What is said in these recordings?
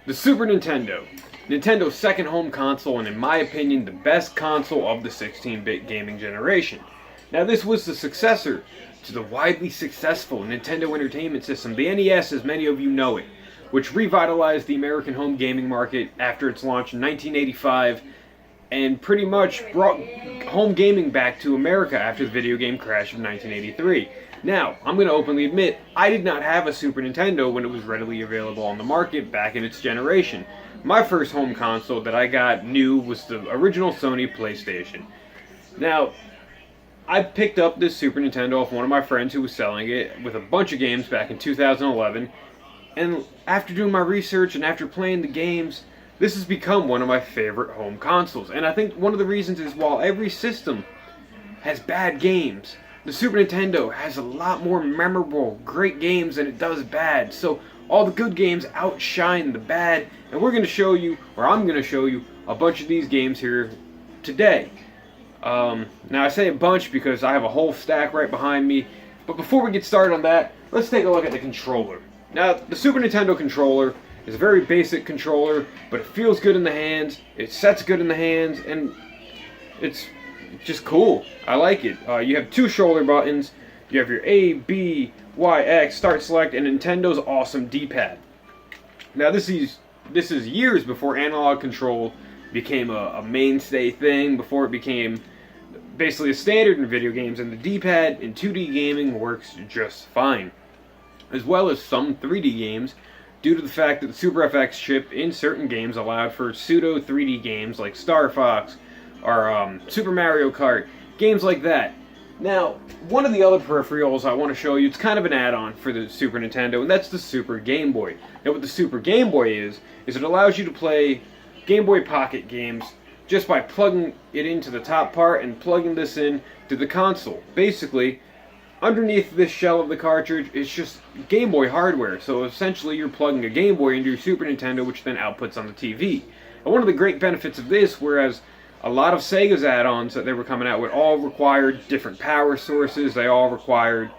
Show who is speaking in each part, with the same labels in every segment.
Speaker 1: The Super Nintendo. Nintendo's second home console, and in my opinion, the best console of the 16-bit gaming generation. Now, this was the successor to the widely successful Nintendo Entertainment System, the NES as many of you know it, which revitalized the American home gaming market after its launch in 1985 and pretty much brought home gaming back to America after the video game crash of 1983. Now, I'm going to openly admit, I did not have a Super Nintendo when it was readily available on the market back in its generation. My first home console that I got new was the original Sony PlayStation. Now, I picked up this Super Nintendo off one of my friends who was selling it with a bunch of games back in 2011, and after doing my research and after playing the games, this has become one of my favorite home consoles. And I think one of the reasons is while every system has bad games, the Super Nintendo has a lot more memorable, great games than it does bad. So all the good games outshine the bad, and we're going to show you, or I'm going to show you, a bunch of these games here today. Now I say a bunch because I have a whole stack right behind me, but before we get started on that, let's take a look at the controller. Now, the Super Nintendo controller is a very basic controller, but it feels good in the hands, it sets good in the hands, and it's just cool. I like it. You have two shoulder buttons. You have your A, B, Y, X, start, select, and Nintendo's awesome D-pad. Now this is years before analog control became a mainstay thing, before it became basically a standard in video games, and the D-pad in 2D gaming works just fine, as well as some 3D games, due to the fact that the Super FX chip in certain games allowed for pseudo 3D games like Star Fox or Super Mario Kart, games like that. Now, one of the other peripherals I want to show you, it's kind of an add-on for the Super Nintendo, and that's the Super Game Boy. Now, what the Super Game Boy is it allows you to play Game Boy Pocket games just by plugging it into the top part and plugging this in to the console. Basically, underneath this shell of the cartridge is just Game Boy hardware, so essentially you're plugging a Game Boy into your Super Nintendo, which then outputs on the TV. And one of the great benefits of this, whereas a lot of Sega's add-ons that they were coming out with all required different power sources, they all required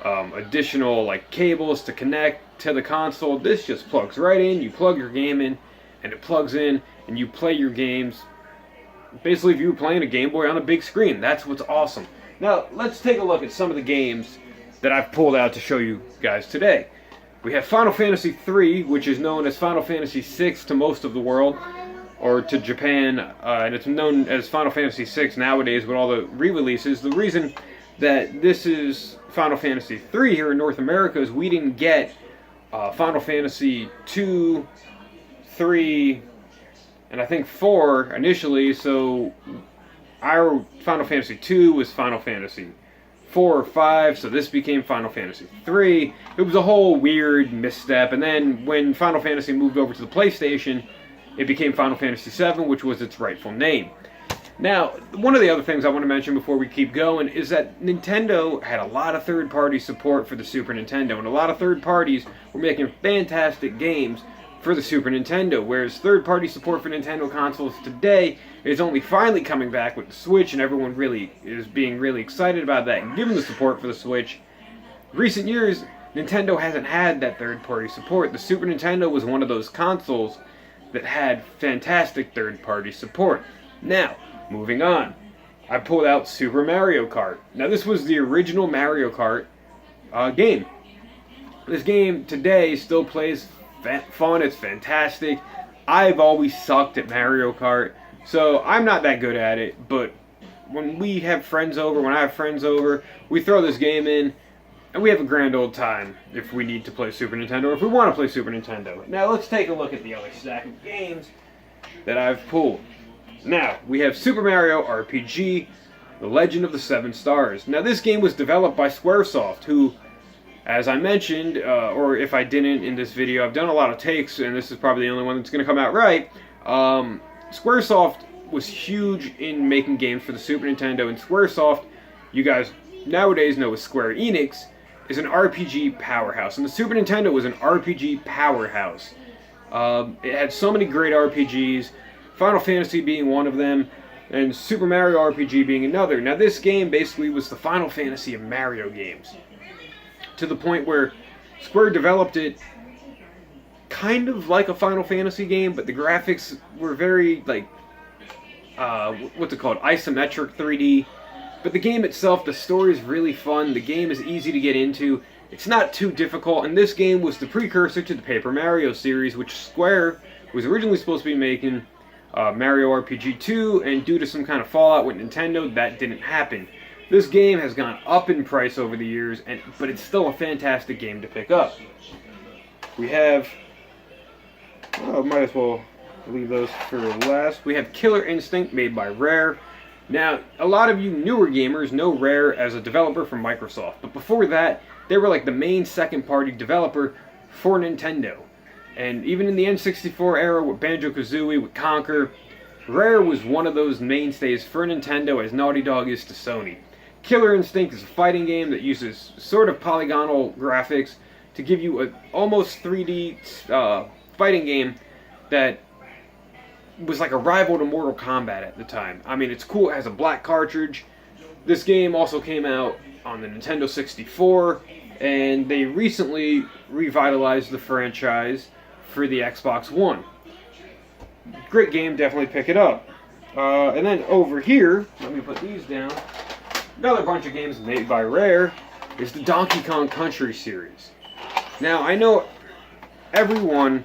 Speaker 1: additional like cables to connect to the console, this just plugs right in, you plug your game in, and it plugs in, and you play your games. Basically, if you were playing a Game Boy on a big screen, that's what's awesome. Now, let's take a look at some of the games that I've pulled out to show you guys today. We have Final Fantasy III, which is known as Final Fantasy VI to most of the world, or to Japan, and it's known as Final Fantasy VI nowadays with all the re-releases. The reason that this is Final Fantasy III here in North America is we didn't get Final Fantasy II, 3, and I think 4 initially, so our Final Fantasy II was Final Fantasy 4 or 5, so this became Final Fantasy 3. It was a whole weird misstep, and then when Final Fantasy moved over to the PlayStation, it became Final Fantasy 7, which was its rightful name. Now, one of the other things I want to mention before we keep going is that Nintendo had a lot of third-party support for the Super Nintendo, and a lot of third parties were making fantastic games for the Super Nintendo, whereas third-party support for Nintendo consoles today is only finally coming back with the Switch, and everyone really is being really excited about that and giving the support for the Switch. In recent years, Nintendo hasn't had that third-party support. The Super Nintendo was one of those consoles that had fantastic third-party support. Now, moving on, I pulled out Super Mario Kart. Now, this was the original Mario Kart game. This game today still plays fun, it's fantastic. I've always sucked at Mario Kart, so I'm not that good at it, but when we have friends over, when I have friends over, we throw this game in, and we have a grand old time if we need to play Super Nintendo, or if we want to play Super Nintendo. Now let's take a look at the other stack of games that I've pulled. Now, we have Super Mario RPG, The Legend of the Seven Stars. Now this game was developed by Squaresoft, who, as I mentioned, or if I didn't in this video, I've done a lot of takes, and this is probably the only one that's going to come out right. Squaresoft was huge in making games for the Super Nintendo, and Squaresoft, you guys nowadays know as Square Enix, is an RPG powerhouse, and the Super Nintendo was an RPG powerhouse. It had so many great RPGs, Final Fantasy being one of them, and Super Mario RPG being another. Now this game basically was the Final Fantasy of Mario games, to the point where Square developed it kind of like a Final Fantasy game, but the graphics were very, like, what's it called, isometric 3D. But the game itself, the story is really fun, the game is easy to get into, it's not too difficult, and this game was the precursor to the Paper Mario series, which Square was originally supposed to be making Mario RPG 2, and due to some kind of fallout with Nintendo, that didn't happen. This game has gone up in price over the years, but it's still a fantastic game to pick up. We have, might as well leave those for last. We have Killer Instinct, made by Rare. Now, a lot of you newer gamers know Rare as a developer from Microsoft, but before that, they were like the main second-party developer for Nintendo. And even in the N64 era with Banjo-Kazooie, with Conker, Rare was one of those mainstays for Nintendo as Naughty Dog is to Sony. Killer Instinct is a fighting game that uses sort of polygonal graphics to give you an almost 3D fighting game that was like a rival to Mortal Kombat at the time. I mean, it's cool, it has a black cartridge. This game also came out on the Nintendo 64, and they recently revitalized the franchise for the Xbox One. Great game, definitely pick it up. And then over here, let me put these down, another bunch of games made by Rare is the Donkey Kong Country series. Now, I know everyone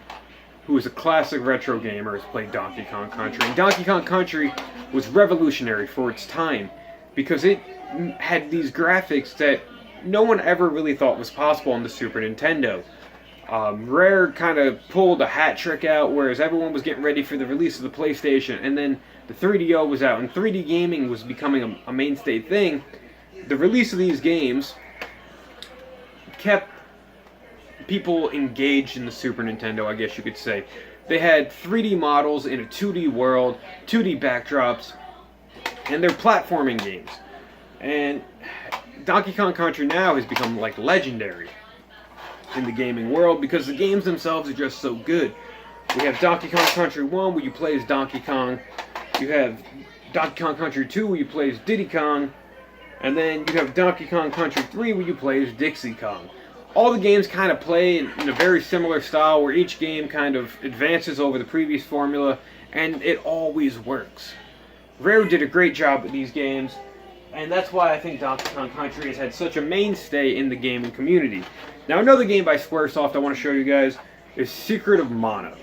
Speaker 1: who is a classic retro gamer has played Donkey Kong Country. And Donkey Kong Country was revolutionary for its time because it had these graphics that no one ever really thought was possible on the Super Nintendo. Rare kind of pulled a hat trick out, whereas everyone was getting ready for the release of the PlayStation, and then the 3DO was out, and 3D gaming was becoming a mainstay thing. The release of these games kept people engaged in the Super Nintendo, I guess you could say. They had 3D models in a 2D world, 2D backdrops, and they're platforming games. And Donkey Kong Country now has become like legendary in the gaming world because the games themselves are just so good. We have Donkey Kong Country 1 where you play as Donkey Kong. You have Donkey Kong Country 2 where you play as Diddy Kong. And then you have Donkey Kong Country 3 where you play as Dixie Kong. All the games kind of play in a very similar style where each game kind of advances over the previous formula, and it always works. Rare did a great job with these games, and that's why I think Donkey Kong Country has had such a mainstay in the gaming community. Now, another game by Squaresoft I want to show you guys is Secret of Mana.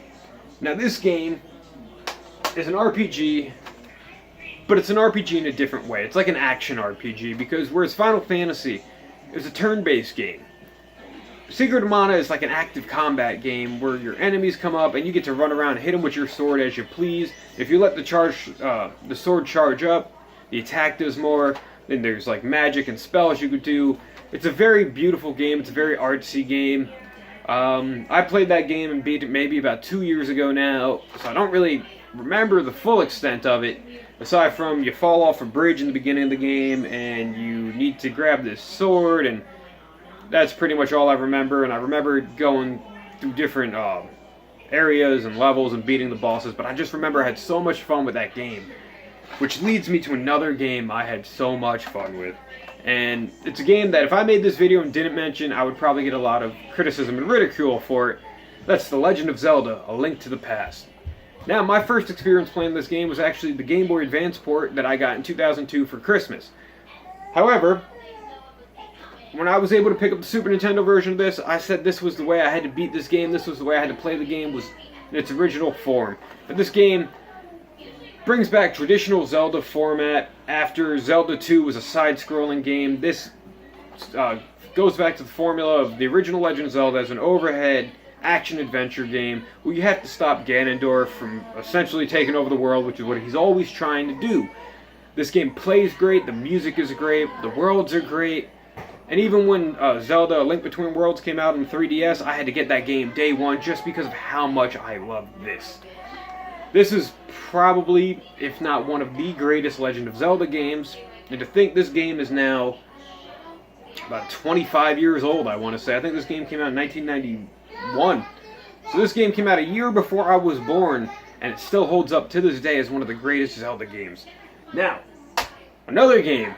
Speaker 1: Now, this game is an RPG, but it's an RPG in a different way. It's like an action RPG, because whereas Final Fantasy is a turn-based game, Secret of Mana is like an active combat game where your enemies come up and you get to run around and hit them with your sword as you please. If you let the sword charge up, the attack does more. Then there's like magic and spells you could do. It's a very beautiful game. It's a very artsy game. I played that game and beat it maybe about 2 years ago now, so I don't really remember the full extent of it. Aside from you fall off a bridge in the beginning of the game and you need to grab this sword, and that's pretty much all I remember. And I remember going through different areas and levels and beating the bosses, but I just remember I had so much fun with that game. Which leads me to another game I had so much fun with. And it's a game that if I made this video and didn't mention, I would probably get a lot of criticism and ridicule for it. That's The Legend of Zelda, A Link to the Past. Now, my first experience playing this game was actually the Game Boy Advance port that I got in 2002 for Christmas. However, when I was able to pick up the Super Nintendo version of this, I said this was the way I had to beat this game, this was the way I had to play the game, was in its original form. But this game brings back traditional Zelda format. After Zelda 2 was a side-scrolling game, this goes back to the formula of the original Legend of Zelda as an overhead action-adventure game where you have to stop Ganondorf from essentially taking over the world, which is what he's always trying to do. This game plays great, the music is great, the worlds are great, and even when Zelda A Link Between Worlds came out on 3DS, I had to get that game day one just because of how much I love this. This is probably, if not one of the greatest Legend of Zelda games, and to think this game is now about 25 years old, I want to say. I think this game came out in 1991. So this game came out a year before I was born, and it still holds up to this day as one of the greatest Zelda games. Now, another game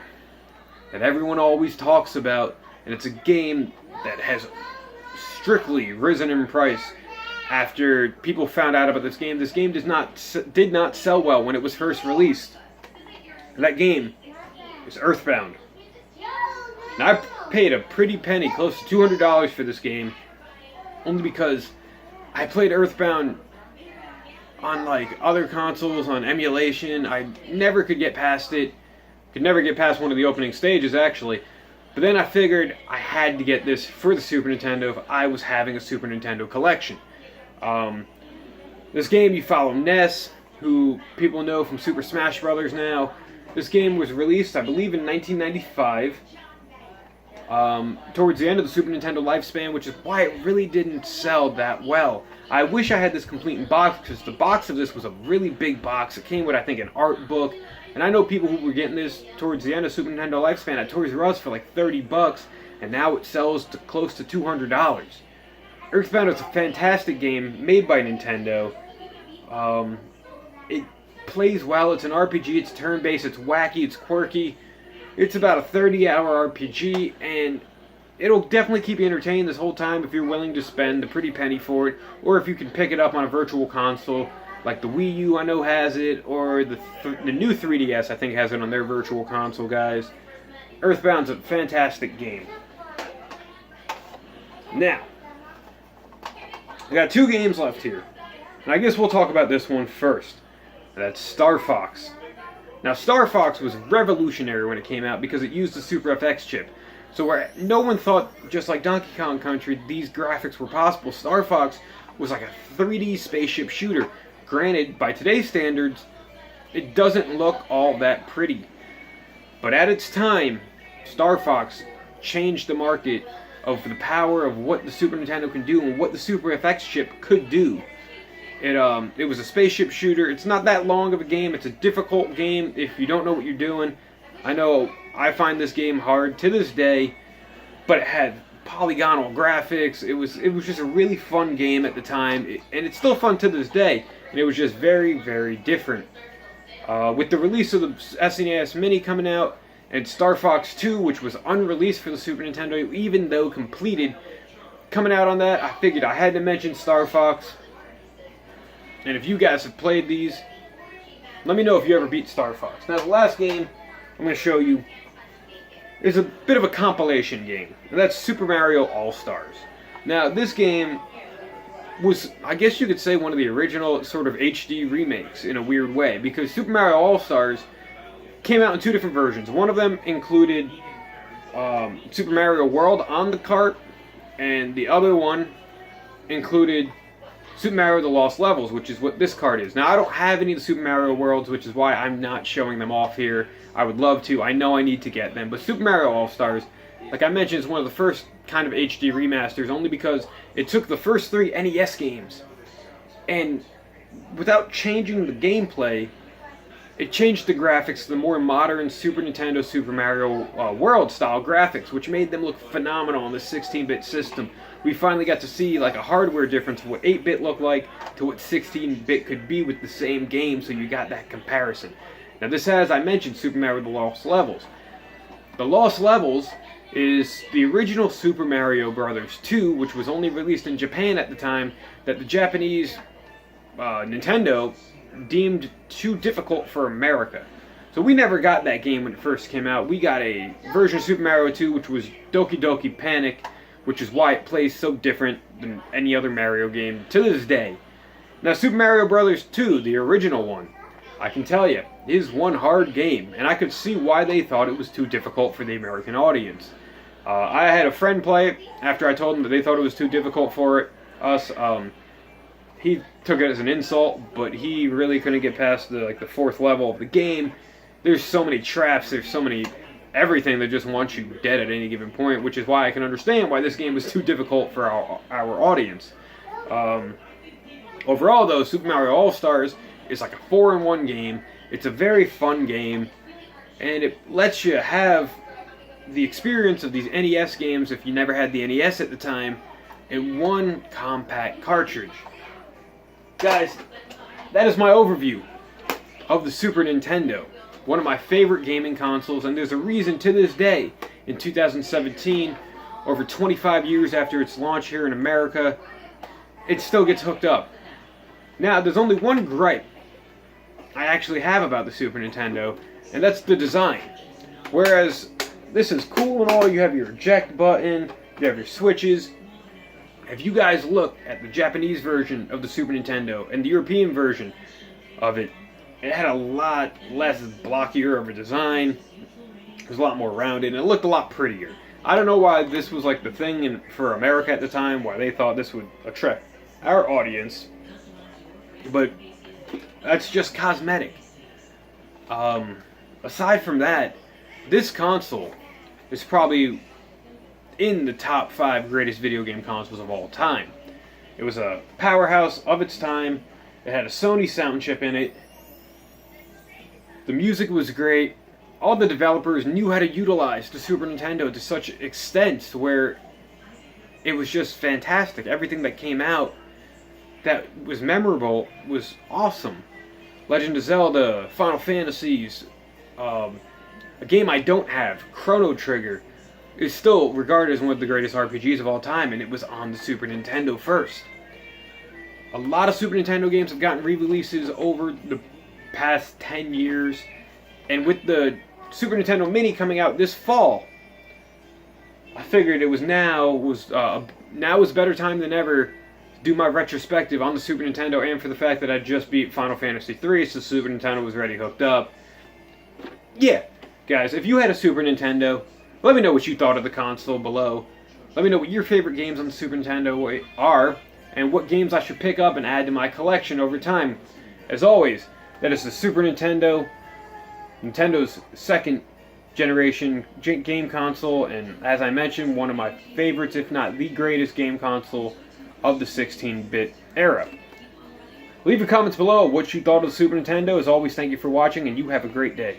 Speaker 1: that everyone always talks about, and it's a game that has strictly risen in price, after people found out about this game. This game did not sell well when it was first released. And that game is Earthbound. Now, I paid a pretty penny, close to $200 for this game, only because I played Earthbound on like other consoles, on emulation. I never could get past it. Could never get past one of the opening stages, actually. But then I figured I had to get this for the Super Nintendo if I was having a Super Nintendo collection. This game, you follow Ness, who people know from Super Smash Bros. Now. This game was released, I believe, in 1995. Towards the end of the Super Nintendo lifespan, which is why it really didn't sell that well. I wish I had this complete in box, because the box of this was a really big box. It came with, I think, an art book. And I know people who were getting this towards the end of Super Nintendo lifespan at Toys R Us for like $30, and now it sells to close to $200. Earthbound is a fantastic game made by Nintendo. It plays well. It's an RPG. It's turn-based. It's wacky. It's quirky. It's about a 30-hour RPG, and it'll definitely keep you entertained this whole time if you're willing to spend a pretty penny for it, or if you can pick it up on a virtual console, like the Wii U I know has it, or the new 3DS I think has it on their virtual console, guys. Earthbound's a fantastic game. Now, I got 2 games left here, and I guess we'll talk about this one first. That's Star Fox. Now, Star Fox was revolutionary when it came out because it used the Super FX chip. So where no one thought, just like Donkey Kong Country, these graphics were possible, Star Fox was like a 3D spaceship shooter. Granted, by today's standards, it doesn't look all that pretty. But at its time, Star Fox changed the market of the power of what the Super Nintendo can do and what the Super FX chip could do. It was a spaceship shooter. It's not that long of a game. It's a difficult game if you don't know what you're doing. I know I find this game hard to this day, but it had polygonal graphics. It was just a really fun game at the time, and it's still fun to this day. And it was just very, very different. With the release of the SNES Mini coming out, and Star Fox 2, which was unreleased for the Super Nintendo, even though completed, coming out on that, I figured I had to mention Star Fox. And if you guys have played these, let me know if you ever beat Star Fox. Now, the last game I'm going to show you is a bit of a compilation game. And that's Super Mario AllStars. Now, this game was, I guess you could say, one of the original sort of HD remakes in a weird way. Because Super Mario AllStars came out in 2 different versions. One of them included Super Mario World on the cart, and the other one included Super Mario The Lost Levels, which is what this card is. Now, I don't have any of the Super Mario Worlds, which is why I'm not showing them off here. I would love to. I know I need to get them. But Super Mario All-Stars, like I mentioned, is one of the first kind of HD remasters, only because it took the first 3 NES games, and without changing the gameplay, it changed the graphics to the more modern Super Nintendo Super Mario World style graphics, which made them look phenomenal on the 16-bit system. We finally got to see like a hardware difference of what 8-bit looked like to what 16-bit could be with the same game, so you got that comparison. Now this has, I mentioned, Super Mario The Lost Levels. The Lost Levels is the original Super Mario Bros. 2, which was only released in Japan at the time, that the Japanese Nintendo deemed too difficult for America. So we never got that game when it first came out. We got a version of Super Mario 2, which was Doki Doki Panic, which is why it plays so different than any other Mario game to this day. Now, Super Mario Bros. 2, the original one, I can tell you, is one hard game, and I could see why they thought it was too difficult for the American audience. I had a friend play it after I told him that they thought it was too difficult for us. He took it as an insult, but he really couldn't get past the 4th level of the game. There's so many traps, there's so many everything that just wants you dead at any given point, which is why I can understand why this game was too difficult for our audience. Overall, though, Super Mario All-Stars is like a 4-in-1 game. It's a very fun game, and it lets you have the experience of these NES games, if you never had the NES at the time, in one compact cartridge. Guys, that is my overview of the Super Nintendo. One of my favorite gaming consoles, and there's a reason to this day, in 2017, over 25 years after its launch here in America, it still gets hooked up. Now, there's only one gripe I actually have about the Super Nintendo, and that's the design. Whereas this is cool and all, you have your eject button, you have your switches. If you guys look at the Japanese version of the Super Nintendo and the European version of it, it had a lot less blockier of a design. It was a lot more rounded, and it looked a lot prettier. I don't know why this was like the thing for America at the time, why they thought this would attract our audience, but that's just cosmetic. Aside from that, this console is probably in the top 5 greatest video game consoles of all time. It was a powerhouse of its time. It had a Sony sound chip in it. The music was great. All the developers knew how to utilize the Super Nintendo to such extent where it was just fantastic. Everything that came out that was memorable was awesome. Legend of Zelda, Final Fantasies, a game I don't have, Chrono Trigger, is still regarded as one of the greatest RPGs of all time, and it was on the Super Nintendo first. A lot of Super Nintendo games have gotten re-releases over the past 10 years, and with the Super Nintendo Mini coming out this fall, I figured it was now was a better time than ever to do my retrospective on the Super Nintendo, and for the fact that I just beat Final Fantasy 3, so Super Nintendo was already hooked up. Yeah, guys, if you had a Super Nintendo, let me know what you thought of the console below. Let me know what your favorite games on the Super Nintendo are, and what games I should pick up and add to my collection over time. As always, that is the Super Nintendo, Nintendo's second generation game console, and as I mentioned, one of my favorites, if not the greatest game console of the 16-bit era. Leave your comments below what you thought of the Super Nintendo. As always, thank you for watching, and you have a great day.